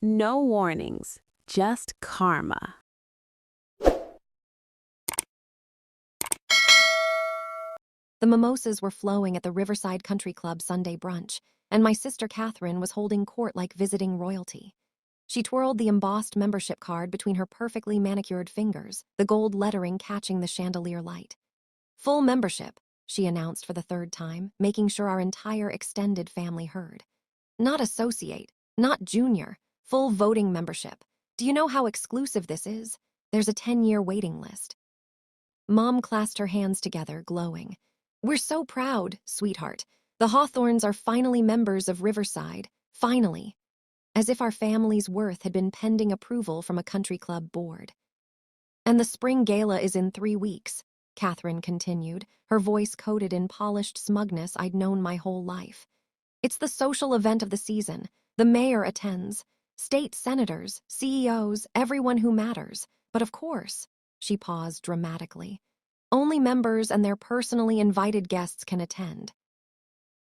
No warnings, just karma. The mimosas were flowing at the Riverside Country Club Sunday brunch, and my sister Catherine was holding court like visiting royalty. She twirled the embossed membership card between her perfectly manicured fingers, the gold lettering catching the chandelier light. "Full membership," she announced for the third time, making sure our entire extended family heard. "Not associate, not junior, full voting membership. Do you know how exclusive this is? There's a 10-year waiting list." Mom clasped her hands together, glowing. "We're so proud, sweetheart. The Hawthorns are finally members of Riverside. Finally." As if our family's worth had been pending approval from a country club board. "And the spring gala is in 3 weeks," Catherine continued, her voice coated in polished smugness I'd known my whole life. "It's the social event of the season. The mayor attends. State senators, CEOs, everyone who matters. But of course," she paused dramatically, "only members and their personally invited guests can attend."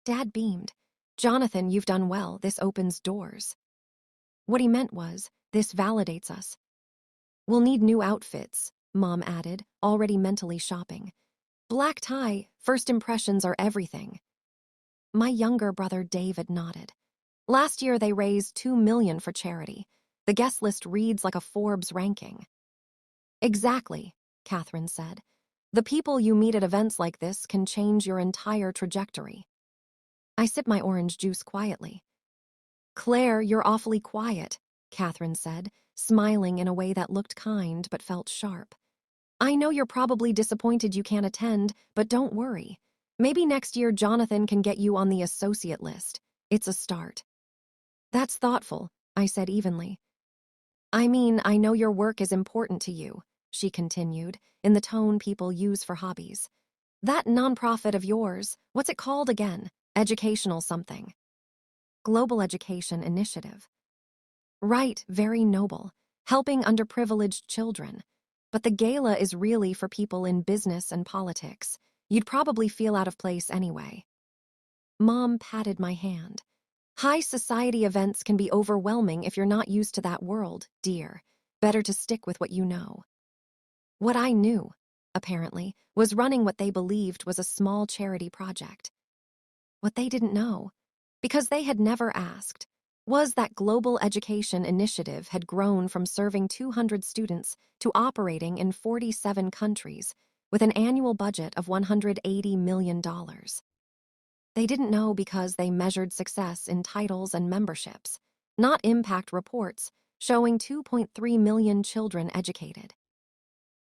Dad beamed. "Jonathan, you've done well. This opens doors." What he meant was, "This validates us." "We'll need new outfits," Mom added, already mentally shopping. "Black tie, first impressions are everything." My younger brother David nodded. "Last year they raised $2 million for charity. The guest list reads like a Forbes ranking." "Exactly," Catherine said. "The people you meet at events like this can change your entire trajectory." I sipped my orange juice quietly. "Claire, you're awfully quiet," Catherine said, smiling in a way that looked kind but felt sharp. "I know you're probably disappointed you can't attend, but don't worry. Maybe next year Jonathan can get you on the associate list. It's a start." "That's thoughtful," I said evenly. "I mean, I know your work is important to you," she continued, in the tone people use for hobbies. "That nonprofit of yours, what's it called again? Educational something." "Global Education Initiative." "Right, very noble. Helping underprivileged children. But the gala is really for people in business and politics. You'd probably feel out of place anyway." Mom patted my hand. "High society events can be overwhelming if you're not used to that world, dear. Better to stick with what you know." What I knew, apparently, was running what they believed was a small charity project. What they didn't know, because they had never asked, was that Global Education Initiative had grown from serving 200 students to operating in 47 countries with an annual budget of $180 million. They didn't know because they measured success in titles and memberships, not impact reports showing 2.3 million children educated.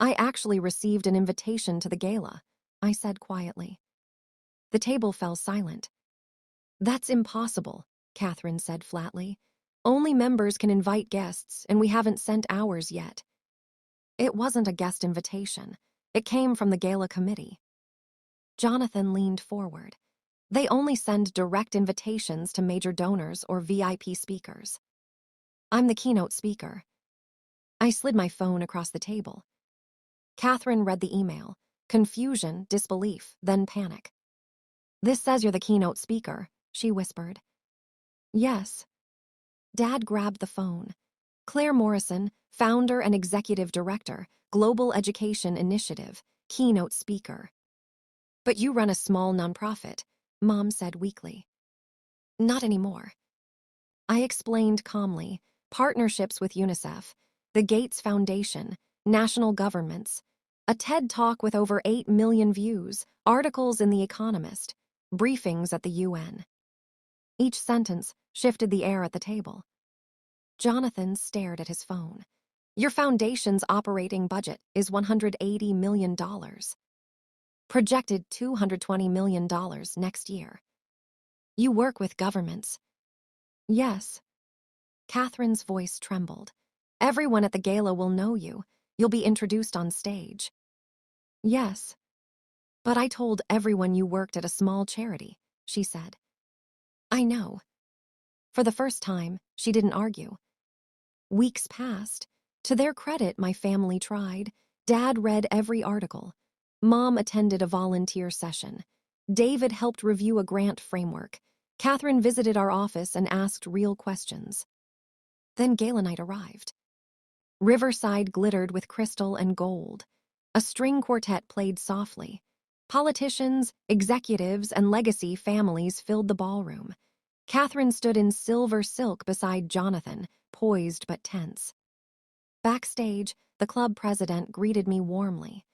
"I actually received an invitation to the gala," I said quietly. The table fell silent. "That's impossible," Catherine said flatly. "Only members can invite guests, and we haven't sent ours yet." It wasn't a guest invitation. It came from the gala committee. Jonathan leaned forward. "They only send direct invitations to major donors or VIP speakers. I'm the keynote speaker." I slid my phone across the table. Catherine read the email. Confusion, disbelief, then panic. "This says you're the keynote speaker," she whispered. "Yes." Dad grabbed the phone. "Claire Morrison, founder and executive director, Global Education Initiative, keynote speaker." "But you run a small nonprofit," Mom said weakly. "Not anymore." I explained calmly. Partnerships with UNICEF, the Gates Foundation, national governments, a TED Talk with over 8 million views, articles in The Economist, briefings at the UN. Each sentence shifted the air at the table. Jonathan stared at his phone. "Your foundation's operating budget is $180 million. Projected $220 million next year. You work with governments." "Yes." Catherine's voice trembled. "Everyone at the gala will know you. You'll be introduced on stage." "Yes." "But I told everyone you worked at a small charity," she said. "I know." For the first time, she didn't argue. Weeks passed. To their credit, my family tried. Dad read every article. Mom attended a volunteer session. David helped review a grant framework. Catherine visited our office and asked real questions. Then gala night arrived. Riverside glittered with crystal and gold. A string quartet played softly. Politicians, executives, and legacy families filled the ballroom. Catherine stood in silver silk beside Jonathan, poised but tense. Backstage, the club president greeted me warmly.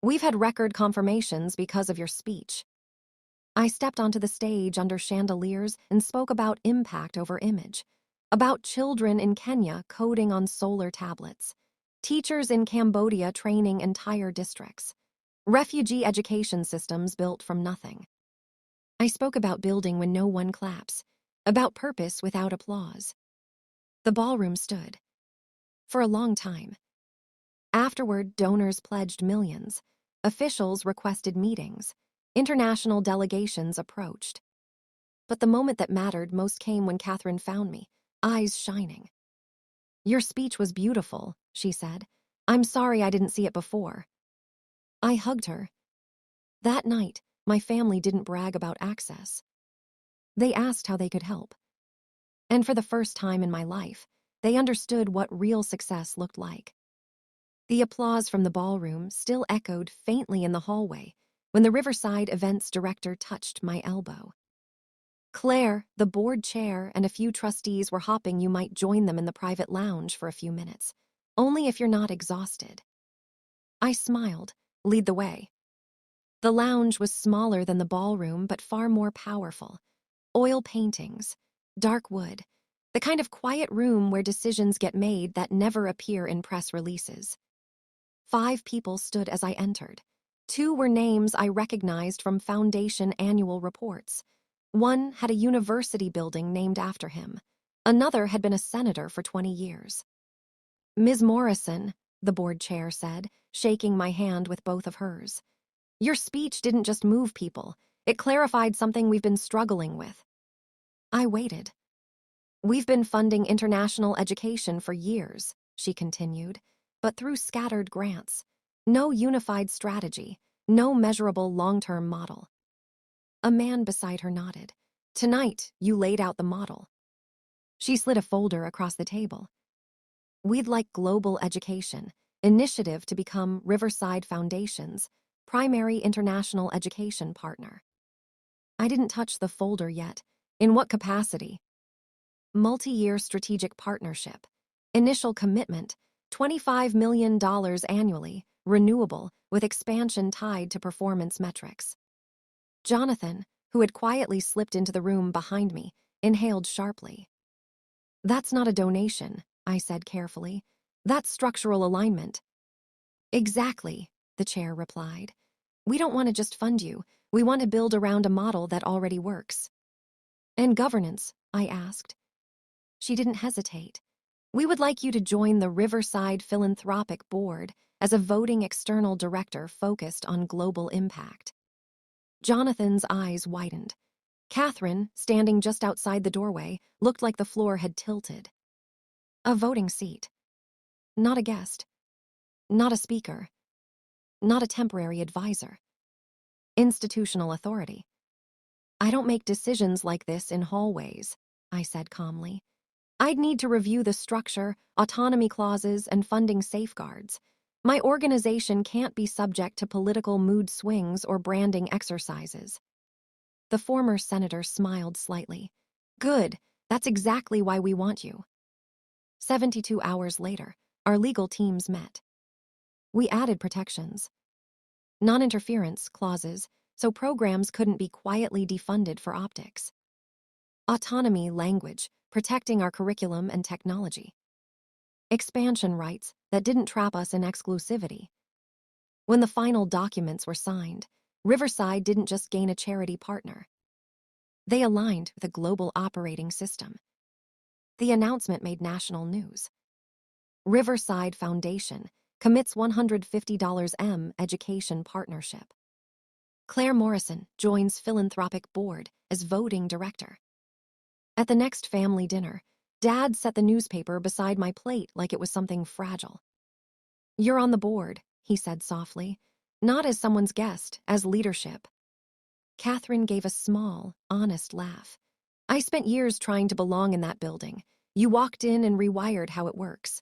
"We've had record confirmations because of your speech." I stepped onto the stage under chandeliers and spoke about impact over image, about children in Kenya coding on solar tablets, teachers in Cambodia training entire districts, refugee education systems built from nothing. I spoke about building when no one claps, about purpose without applause. The ballroom stood. For a long time. Afterward, donors pledged millions. Officials requested meetings. International delegations approached. But the moment that mattered most came when Catherine found me, eyes shining. "Your speech was beautiful," she said. "I'm sorry I didn't see it before." I hugged her. That night, my family didn't brag about access. They asked how they could help. And for the first time in my life, they understood what real success looked like. The applause from the ballroom still echoed faintly in the hallway when the Riverside events director touched my elbow. "Claire, the board chair, and a few trustees were hoping you might join them in the private lounge for a few minutes, only if you're not exhausted." I smiled. "Lead the way." The lounge was smaller than the ballroom but far more powerful. Oil paintings, dark wood, the kind of quiet room where decisions get made that never appear in press releases. 5 people stood as I entered. 2 were names I recognized from Foundation annual reports. One had a university building named after him. Another had been a senator for 20 years. "Ms. Morrison," the board chair said, shaking my hand with both of hers. "Your speech didn't just move people. It clarified something we've been struggling with." I waited. "We've been funding international education for years," she continued, "but through scattered grants. No unified strategy, no measurable long-term model." A man beside her nodded. "Tonight, you laid out the model." She slid a folder across the table. "We'd like global education, initiative to become Riverside Foundation's primary international education partner." I didn't touch the folder yet. "In what capacity?" "Multi-year strategic partnership. Initial commitment, $25 million annually, renewable, with expansion tied to performance metrics." Jonathan, who had quietly slipped into the room behind me, inhaled sharply. "That's not a donation," I said carefully. "That's structural alignment." "Exactly," the chair replied. "We don't want to just fund you. We want to build around a model that already works." "And governance?" I asked. She didn't hesitate. "We would like you to join the Riverside Philanthropic Board as a voting external director focused on global impact." Jonathan's eyes widened. Catherine, standing just outside the doorway, looked like the floor had tilted. A voting seat. Not a guest. Not a speaker. Not a temporary advisor. Institutional authority. "I don't make decisions like this in hallways," I said calmly. "I'd need to review the structure, autonomy clauses, and funding safeguards. My organization can't be subject to political mood swings or branding exercises." The former senator smiled slightly. "Good, that's exactly why we want you." 72 hours later, our legal teams met. We added protections. Non-interference clauses, so programs couldn't be quietly defunded for optics. Autonomy language, protecting our curriculum and technology. Expansion rights that didn't trap us in exclusivity. When the final documents were signed, Riverside didn't just gain a charity partner. They aligned with a global operating system. The announcement made national news. Riverside Foundation commits $150 M education partnership. Claire Morrison joins Philanthropic Board as voting director. At the next family dinner, Dad set the newspaper beside my plate like it was something fragile. "You're on the board," he said softly, "not as someone's guest, as leadership." Catherine gave a small, honest laugh. "I spent years trying to belong in that building. You walked in and rewired how it works.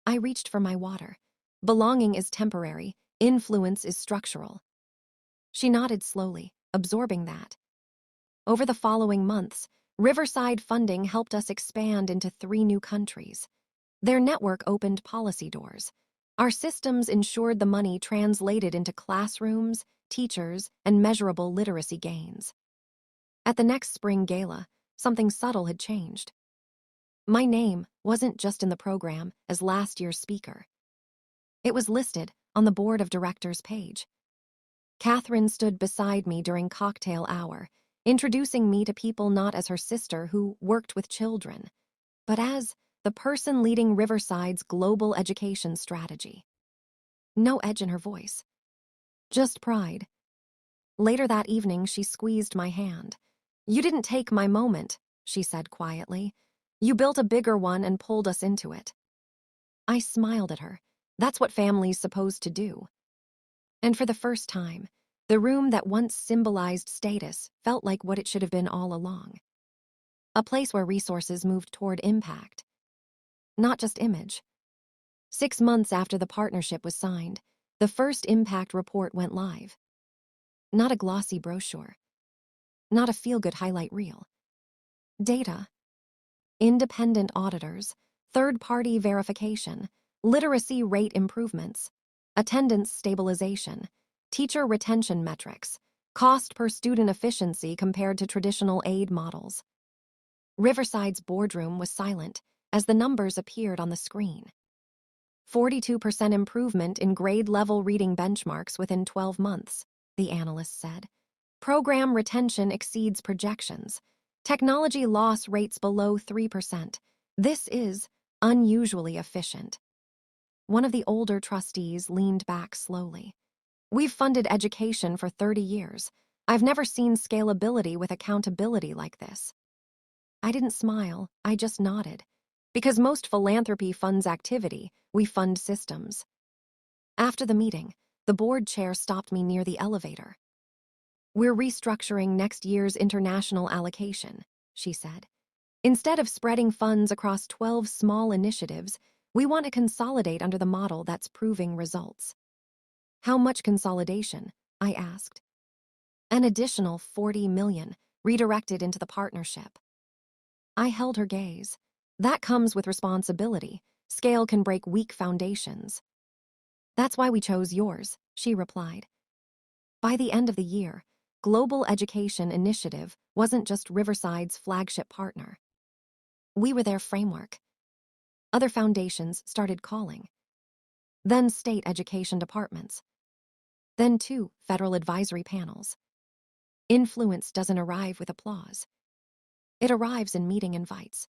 I reached for my water. Belonging is temporary, influence is structural. She nodded slowly, absorbing that. Over the following months, Riverside funding helped us expand into 3 new countries. Their network opened policy doors. Our systems ensured the money translated into classrooms, teachers, and measurable literacy gains. At the next spring gala, something subtle had changed. My name wasn't just in the program as last year's speaker. It was listed on the board of directors page. Catherine stood beside me during cocktail hour, introducing me to people not as her sister who worked with children, but as the person leading Riverside's global education strategy. No edge in her voice, just pride. Later that evening, she squeezed my hand. "You didn't take my moment," she said quietly. "You built a bigger one and pulled us into it." I smiled at her. That's what family's supposed to do. And for the first time, the room that once symbolized status felt like what it should have been all along. A place where resources moved toward impact, not just image. 6 months after the partnership was signed, the first impact report went live. Not a glossy brochure, not a feel-good highlight reel. Data, independent auditors, third-party verification, literacy rate improvements, attendance stabilization, teacher retention metrics, cost per student efficiency compared to traditional aid models. Riverside's boardroom was silent as the numbers appeared on the screen. 42% improvement in grade-level reading benchmarks within 12 months, the analyst said. Program retention exceeds projections. Technology loss rates below 3%. This is unusually efficient. One of the older trustees leaned back slowly. "We've funded education for 30 years. I've never seen scalability with accountability like this." I didn't smile, I just nodded. Because most philanthropy funds activity, we fund systems. After the meeting, the board chair stopped me near the elevator. "We're restructuring next year's international allocation," she said. "Instead of spreading funds across 12 small initiatives, we want to consolidate under the model that's proving results." "How much consolidation?" I asked. "An additional 40 million, redirected into the partnership." I held her gaze. "That comes with responsibility. Scale can break weak foundations." "That's why we chose yours," she replied. By the end of the year, Global Education Initiative wasn't just Riverside's flagship partner. We were their framework. Other foundations started calling. Then state education departments. Then 2 federal advisory panels. Influence doesn't arrive with applause. It arrives in meeting invites.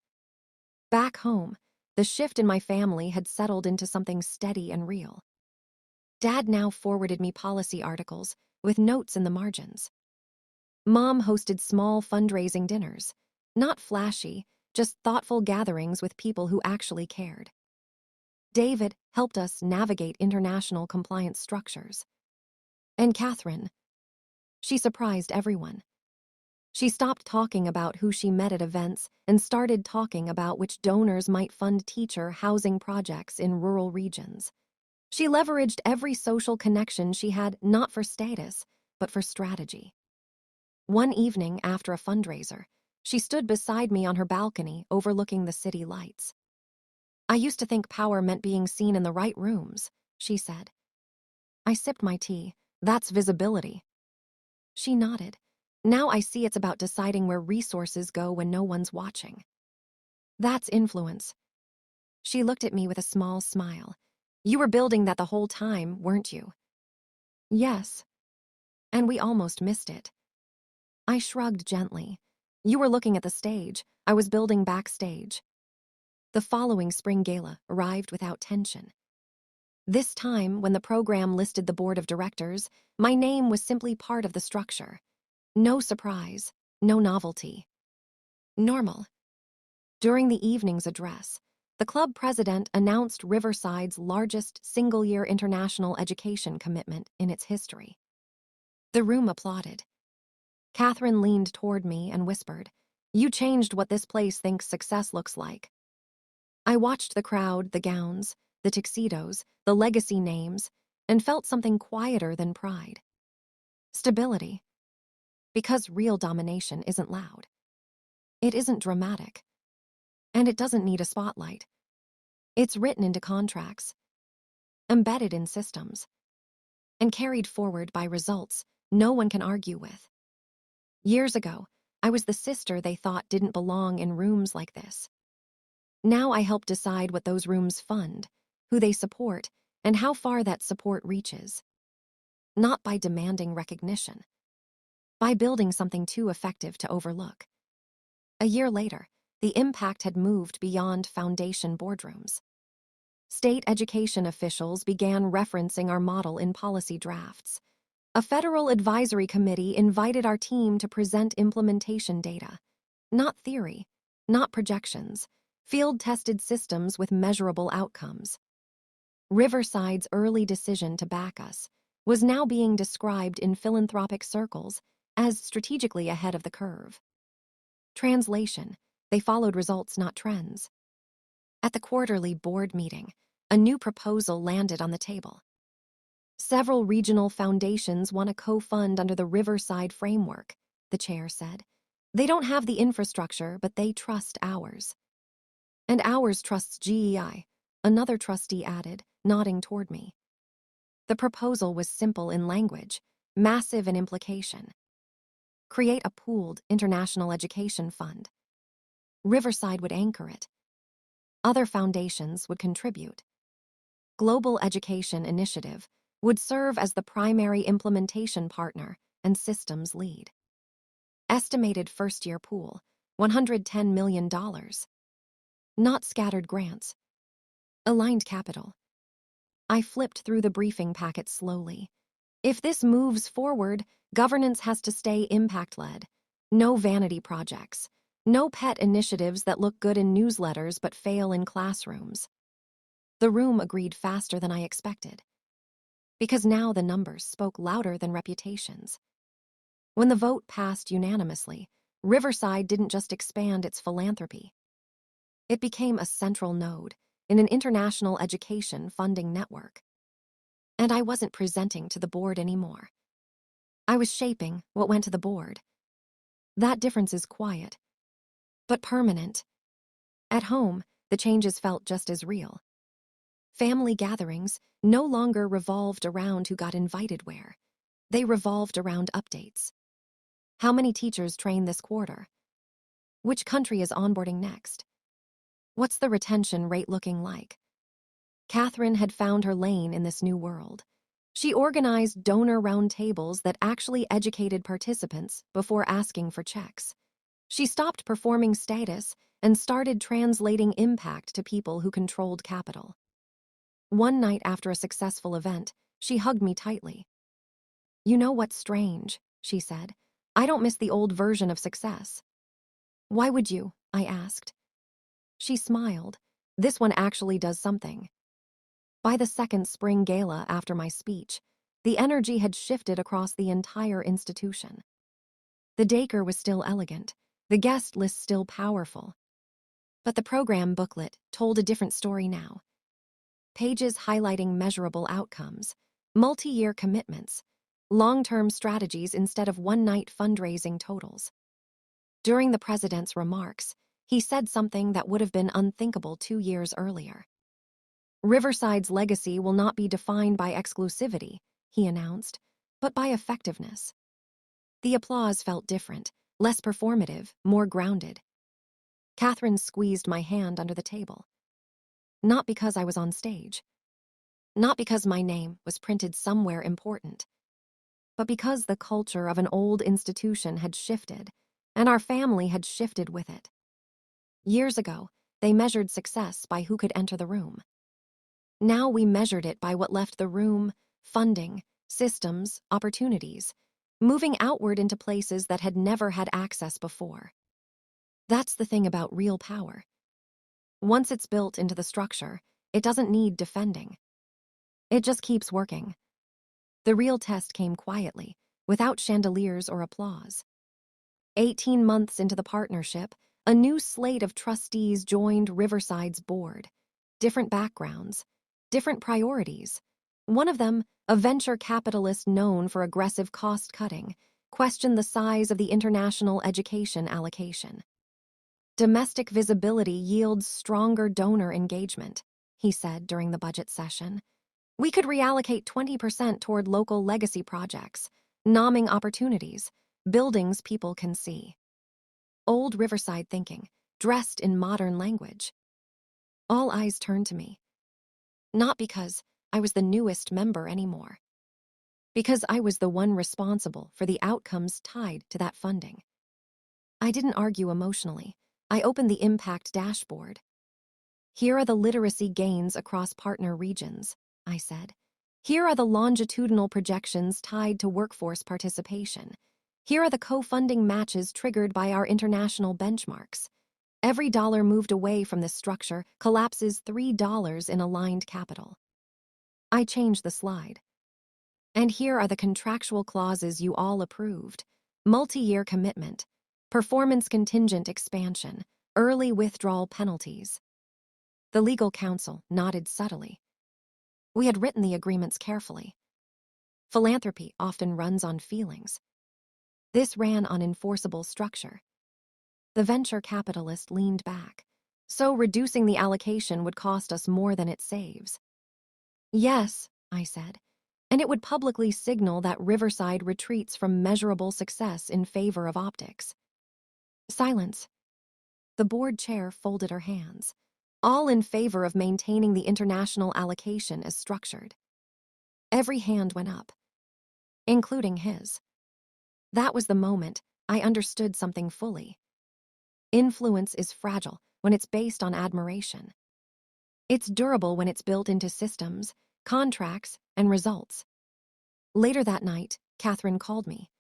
Back home, the shift in my family had settled into something steady and real. Dad now forwarded me policy articles with notes in the margins. Mom hosted small fundraising dinners, not flashy, just thoughtful gatherings with people who actually cared. David helped us navigate international compliance structures. And Catherine, she surprised everyone. She stopped talking about who she met at events and started talking about which donors might fund teacher housing projects in rural regions. She leveraged every social connection she had not for status, but for strategy. One evening after a fundraiser, she stood beside me on her balcony overlooking the city lights. "I used to think power meant being seen in the right rooms," she said. I sipped my tea. "That's visibility." She nodded. "Now I see it's about deciding where resources go when no one's watching." "That's influence." She looked at me with a small smile. "You were building that the whole time, weren't you?" "Yes." "And we almost missed it." I shrugged gently. "You were looking at the stage. I was building backstage." The following spring gala arrived without tension. This time, when the program listed the board of directors, my name was simply part of the structure. No surprise, no novelty. Normal. During the evening's address, the club president announced Riverside's largest single-year international education commitment in its history. The room applauded. Catherine leaned toward me and whispered, "You changed what this place thinks success looks like." I watched the crowd, the gowns, the tuxedos, the legacy names, and felt something quieter than pride. Stability. Because real domination isn't loud. It isn't dramatic. And it doesn't need a spotlight. It's written into contracts, embedded in systems, and carried forward by results no one can argue with. Years ago, I was the sister they thought didn't belong in rooms like this. Now I help decide what those rooms fund, who they support, and how far that support reaches. Not by demanding recognition, by building something too effective to overlook. A year later, the impact had moved beyond foundation boardrooms. State education officials began referencing our model in policy drafts. A federal advisory committee invited our team to present implementation data. Not theory, not projections, field-tested systems with measurable outcomes. Riverside's early decision to back us was now being described in philanthropic circles as strategically ahead of the curve. Translation: they followed results, not trends. At the quarterly board meeting, a new proposal landed on the table. Several regional foundations want to co-fund under the Riverside framework, the chair said. They don't have the infrastructure, but they trust ours. And ours trusts GEI, another trustee added, nodding toward me. The proposal was simple in language, massive in implication. Create a pooled international education fund. Riverside would anchor it. Other foundations would contribute. Global Education Initiative would serve as the primary implementation partner and systems lead. Estimated first-year pool, $110 million. Not scattered grants. Aligned capital. I flipped through the briefing packet slowly. If this moves forward, governance has to stay impact-led. No vanity projects. No pet initiatives that look good in newsletters but fail in classrooms. The room agreed faster than I expected. Because now the numbers spoke louder than reputations. When the vote passed unanimously, Riverside didn't just expand its philanthropy. It became a central node in an international education funding network. And I wasn't presenting to the board anymore. I was shaping what went to the board. That difference is quiet, but permanent. At home, the changes felt just as real. Family gatherings no longer revolved around who got invited where. They revolved around updates. How many teachers train this quarter? Which country is onboarding next? What's the retention rate looking like? Catherine had found her lane in this new world. She organized donor roundtables that actually educated participants before asking for checks. She stopped performing status and started translating impact to people who controlled capital. One night after a successful event, she hugged me tightly. "You know what's strange," she said. "I don't miss the old version of success." "Why would you?" I asked. She smiled. "This one actually does something." By the second spring gala after my speech, the energy had shifted across the entire institution. The Dacre was still elegant, the guest list still powerful. But the program booklet told a different story now. Pages highlighting measurable outcomes, multi-year commitments, long-term strategies instead of one-night fundraising totals. During the president's remarks, he said something that would have been unthinkable 2 years earlier. Riverside's legacy will not be defined by exclusivity, he announced, but by effectiveness. The applause felt different, less performative, more grounded. Catherine squeezed my hand under the table. Not because I was on stage. Not because my name was printed somewhere important. But because the culture of an old institution had shifted, and our family had shifted with it. Years ago, they measured success by who could enter the room. Now we measured it by what left the room, funding, systems, opportunities, moving outward into places that had never had access before. That's the thing about real power. Once it's built into the structure, it doesn't need defending. It just keeps working. The real test came quietly, without chandeliers or applause. 18 months into the partnership, A new slate of trustees joined Riverside's board. Different backgrounds, different priorities. One of them, a venture capitalist known for aggressive cost-cutting, questioned the size of the international education allocation. Domestic visibility yields stronger donor engagement, he said during the budget session. We could reallocate 20% toward local legacy projects, nomming opportunities, buildings people can see. Old Riverside thinking, dressed in modern language. All eyes turned to me. Not because I was the newest member anymore. Because I was the one responsible for the outcomes tied to that funding. I didn't argue emotionally. I opened the impact dashboard. Here are the literacy gains across partner regions, I said. Here are the longitudinal projections tied to workforce participation. Here are the co-funding matches triggered by our international benchmarks. Every dollar moved away from this structure collapses $3 in aligned capital. I changed the slide. And here are the contractual clauses you all approved. Multi-year commitment, performance contingent expansion, early withdrawal penalties. The legal counsel nodded subtly. We had written the agreements carefully. Philanthropy often runs on feelings. This ran on enforceable structure. The venture capitalist leaned back. So reducing the allocation would cost us more than it saves. Yes, I said, and it would publicly signal that Riverside retreats from measurable success in favor of optics. Silence. The board chair folded her hands, all in favor of maintaining the international allocation as structured. Every hand went up, including his. That was the moment I understood something fully. Influence is fragile when it's based on admiration. It's durable when it's built into systems, contracts, and results. Later that night, Catherine called me.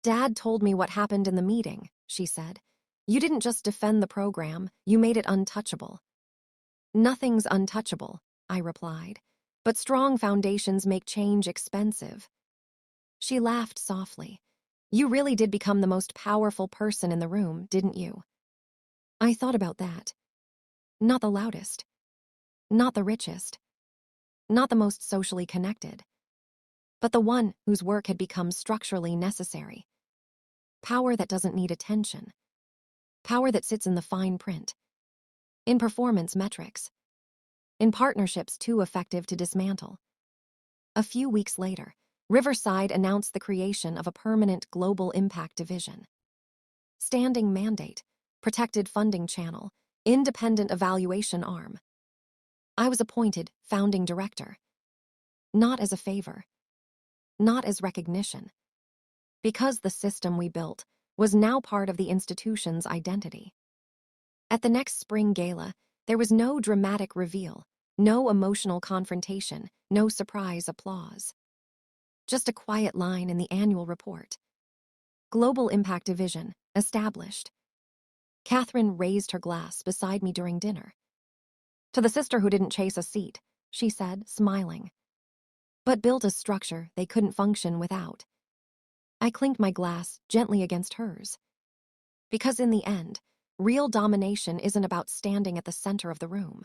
Dad told me what happened in the meeting, she said. You didn't just defend the program, you made it untouchable. Nothing's untouchable, I replied, but strong foundations make change expensive. She laughed softly. You really did become the most powerful person in the room, didn't you? I thought about that. Not the loudest. Not the richest. Not the most socially connected. But the one whose work had become structurally necessary. Power that doesn't need attention. Power that sits in the fine print. In performance metrics. In partnerships too effective to dismantle. A few weeks later, Riverside announced the creation of a permanent global impact division. Standing mandate, protected funding channel, independent evaluation arm. I was appointed founding director. Not as a favor. Not as recognition. Because the system we built was now part of the institution's identity. At the next spring gala, there was no dramatic reveal, no emotional confrontation, no surprise applause. Just a quiet line in the annual report. Global Impact Division, established. Catherine raised her glass beside me during dinner. To the sister who didn't chase a seat, she said, smiling. But built a structure they couldn't function without. I clinked my glass gently against hers. Because in the end, real domination isn't about standing at the center of the room.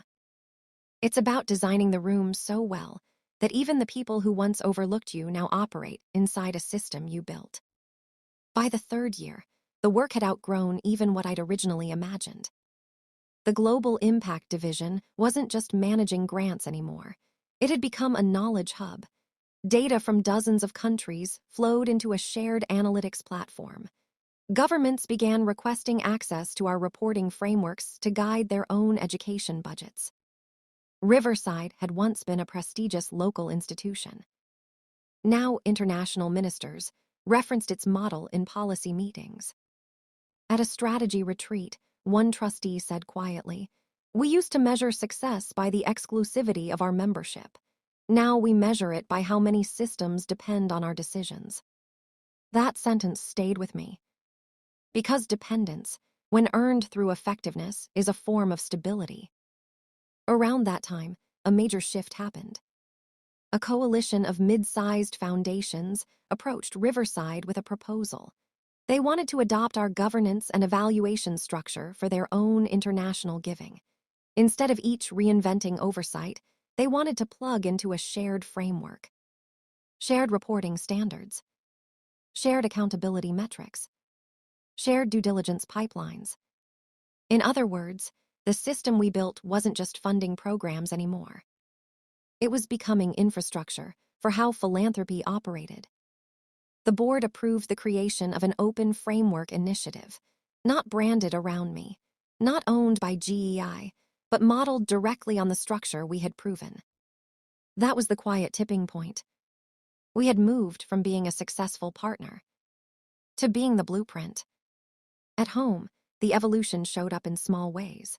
It's about designing the room so well that even the people who once overlooked you now operate inside a system you built. By the third year, the work had outgrown even what I'd originally imagined. The Global Impact Division wasn't just managing grants anymore. It had become a knowledge hub. Data from dozens of countries flowed into a shared analytics platform. Governments began requesting access to our reporting frameworks to guide their own education budgets. Riverside had once been a prestigious local institution. Now international ministers referenced its model in policy meetings. At a strategy retreat, one trustee said quietly, "We used to measure success by the exclusivity of our membership. Now we measure it by how many systems depend on our decisions." That sentence stayed with me. Because dependence, when earned through effectiveness, is a form of stability. Around that time, a major shift happened. A coalition of mid-sized foundations approached Riverside with a proposal. They wanted to adopt our governance and evaluation structure for their own international giving. Instead of each reinventing oversight, they wanted to plug into a shared framework. Shared reporting standards. Shared accountability metrics. Shared due diligence pipelines. In other words, the system we built wasn't just funding programs anymore. It was becoming infrastructure for how philanthropy operated. The board approved the creation of an open framework initiative, not branded around me, not owned by GEI, but modeled directly on the structure we had proven. That was the quiet tipping point. We had moved from being a successful partner to being the blueprint. At home, the evolution showed up in small ways.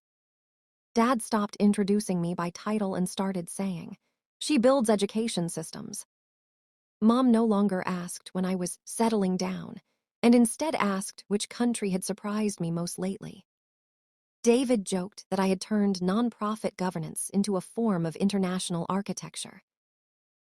Dad stopped introducing me by title and started saying, "She builds education systems." Mom no longer asked when I was settling down, and instead asked which country had surprised me most lately. David joked that I had turned nonprofit governance into a form of international architecture.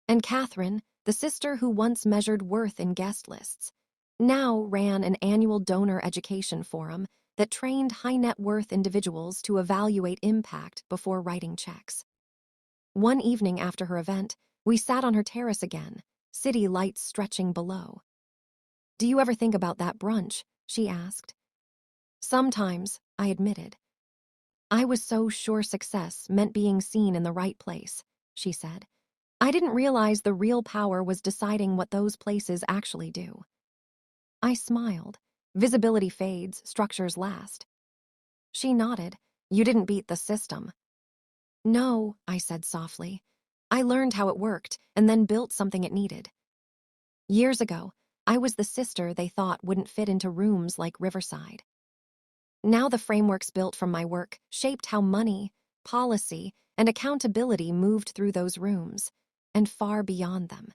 And Catherine, the sister who once measured worth in guest lists, now ran an annual donor education forum that trained high-net-worth individuals to evaluate impact before writing checks. One evening after her event, we sat on her terrace again, city lights stretching below. "Do you ever think about that brunch?" she asked. "Sometimes," I admitted. "I was so sure success meant being seen in the right place," she said. "I didn't realize the real power was deciding what those places actually do." I smiled. Visibility fades, structures last. She nodded. "You didn't beat the system." "No," I said softly. "I learned how it worked and then built something it needed." Years ago, I was the sister they thought wouldn't fit into rooms like Riverside. Now the frameworks built from my work shaped how money, policy, and accountability moved through those rooms, and far beyond them.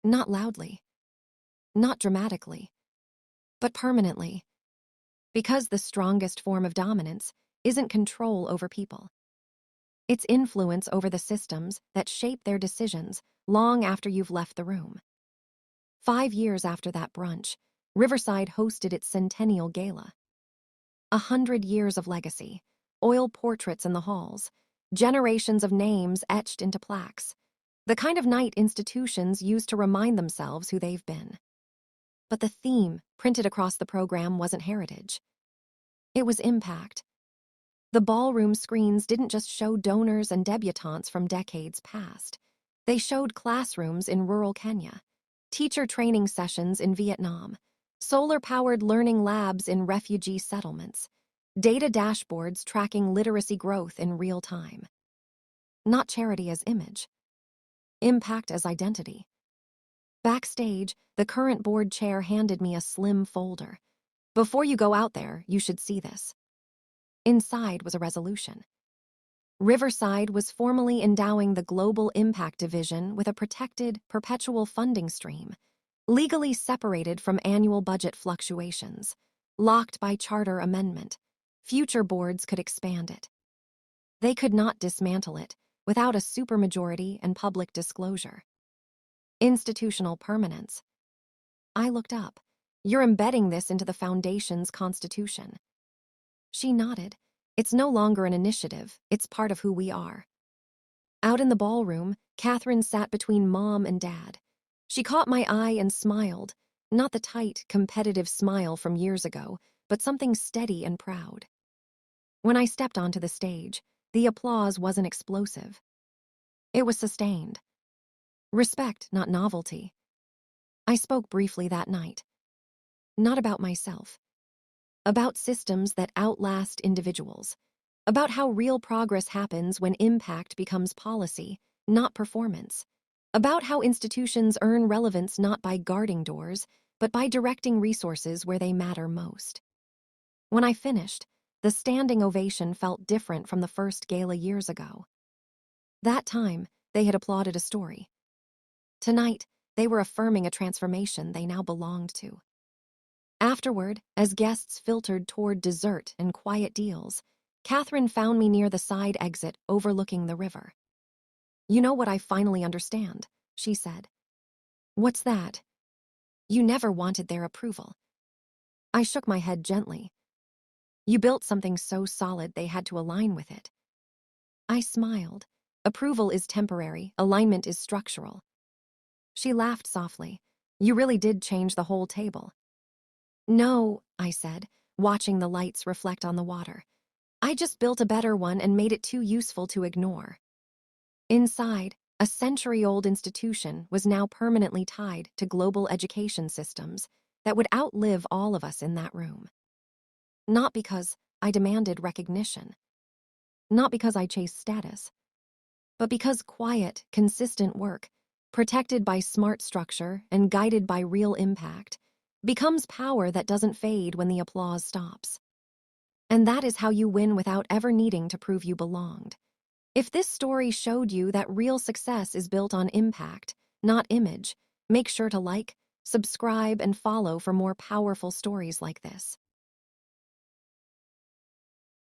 Not loudly, not dramatically, but permanently. Because the strongest form of dominance isn't control over people. It's influence over the systems that shape their decisions long after you've left the room. 5 years after that brunch, Riverside hosted its centennial gala. 100 years of legacy, oil portraits in the halls, generations of names etched into plaques, the kind of night institutions use to remind themselves who they've been. But the theme printed across the program wasn't heritage. It was impact. The ballroom screens didn't just show donors and debutantes from decades past. They showed classrooms in rural Kenya, teacher training sessions in Vietnam, solar-powered learning labs in refugee settlements, data dashboards tracking literacy growth in real time. Not charity as image. Impact as identity. Backstage, the current board chair handed me a slim folder. "Before you go out there, you should see this." Inside was a resolution. Riverside was formally endowing the Global Impact Division with a protected, perpetual funding stream, legally separated from annual budget fluctuations, locked by charter amendment. Future boards could expand it. They could not dismantle it without a supermajority and public disclosure. Institutional permanence. I looked up. "You're embedding this into the Foundation's constitution." She nodded. "It's no longer an initiative, it's part of who we are." Out in the ballroom, Catherine sat between Mom and Dad. She caught my eye and smiled, not the tight, competitive smile from years ago, but something steady and proud. When I stepped onto the stage, the applause wasn't explosive. It was sustained. Respect, not novelty. I spoke briefly that night. Not about myself. About systems that outlast individuals. About how real progress happens when impact becomes policy, not performance. About how institutions earn relevance not by guarding doors, but by directing resources where they matter most. When I finished, the standing ovation felt different from the first gala years ago. That time, they had applauded a story. Tonight, they were affirming a transformation they now belonged to. Afterward, as guests filtered toward dessert and quiet deals, Catherine found me near the side exit overlooking the river. "You know what I finally understand," she said. "What's that?" "You never wanted their approval. I shook my head gently. You built something so solid they had to align with it. I smiled. Approval is temporary, alignment is structural. She laughed softly. You really did change the whole table. No, I said, watching the lights reflect on the water. I just built a better one and made it too useful to ignore. Inside, a century-old institution was now permanently tied to global education systems that would outlive all of us in that room. Not because I demanded recognition, not because I chased status, but because quiet, consistent work, protected by smart structure and guided by real impact, becomes power that doesn't fade when the applause stops. And that is how you win without ever needing to prove you belonged. If this story showed you that real success is built on impact, not image, make sure to like, subscribe, and follow for more powerful stories like this.